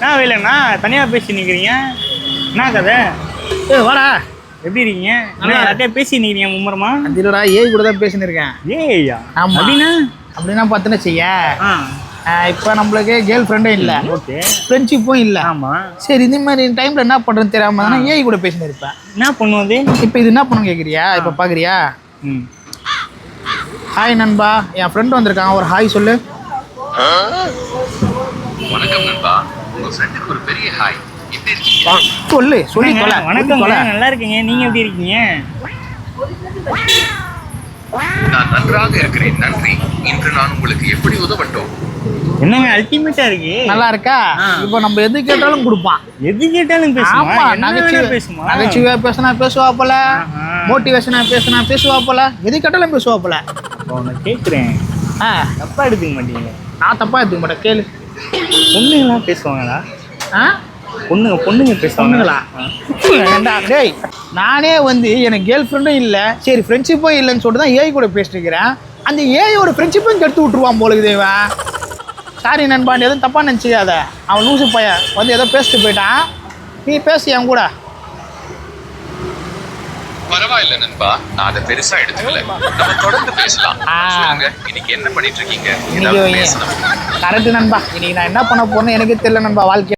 என்ன வேலைண்ணா தனியாக பேசி நிற்கிறீங்க? என்ன கதை? வாடா. எப்படி இருக்கீங்க? யார்கிட்டயே பேசி நிற்கிறீங்க மும்மரமா? அது இல்லடா, ஏய் கூட தான் பேசினிருக்கேன். ஏய்யா? ஆமா. அப்படின்னா பார்த்துன்னு செய்ய, இப்போ நம்மளுக்கு கேர்ள் ஃப்ரெண்டும் இல்லை, ஓகே, ஃப்ரெண்ட்ஷிப்பும் இல்லை. ஆமாம். சரி, இந்த மாதிரி டைமில் என்ன பண்ணுறதுன்னு தெரியாம தானே ஏய் கூட பேசினு இருப்பேன். என்ன பண்ணுவது இப்போ? இது என்ன பண்ணு கேட்குறியா? இப்போ பார்க்குறியா? ஹாய் நண்பா, என் ஃப்ரெண்டு வந்திருக்கான், ஒரு ஹாய் சொல்லு. வணக்கம் நண்பா, உங்க ஃப்ரெண்டுக்கு ஒரு பெரிய ஹாய். எப்படி இருக்கீங்க? சொல்லு சொல்லி தொலை. வணக்கம், நல்லா இருக்கீங்க. நீங்க எப்படி இருக்கீங்க? நான் நன்றாக இருக்கிறேன், நன்றி. இன்று நான் உங்களுக்கு எப்படி உதவட்டும்? என்னங்க அல்டிமேட்டா இருக்கு. நல்லா இருக்கா? இப்போ நம்ம எது கேட்டாலும் கொடுப்பான். எது கேட்டாலும் பேசுமா? நகைச்சுவையா பேசினா பேசுவா போல, மோட்டிவேஷனா பேசினா பேசுவா போல, எது கேட்டாலும் பேசுவா போல. நான் கேட்குறேன், தப்பா எடுத்துக்க மாட்டீங்க? நான் தப்பா எடுத்துக்க மாட்டேன், கேளு. பொண்ணுங்களாம் பேசுவாங்களா? பொண்ணுங்க பேசுவாங்களா? டேய், நானே வந்து எனக்கு கேர்ள் ஃப்ரெண்டும் இல்லை, சரி ஃப்ரெண்ட்ஷிப்பும் இல்லைன்னு சொல்லிட்டு தான் ஏய் கூட பேசிட்டு இருக்கிறேன். அந்த ஏயோட ஃப்ரெண்ட்ஷிப்பும் கெடுத்து விட்டுருவான் போலுக்கு தேவன். சாரி நண்பான், எதுவும் தப்பாக நினச்சிக்காத. அவன் லூசு பையன் வந்து ஏதோ பேசிட்டு போயிட்டான், நீ பேசு என் கூட. பரவாயில்ல நண்பா, நான் அதை பெருசா எடுத்துக்கல. நம்ம தொடர்ந்து பேசலாம். சொல்லுங்க, இன்னைக்கு என்ன பண்ணிட்டு இருக்கீங்க? கரெக்ட் நண்பா, இன்னைக்கு நான் என்ன பண்ண போறேன்னு எனக்கே தெரியல நண்பா. வாழ்க்கை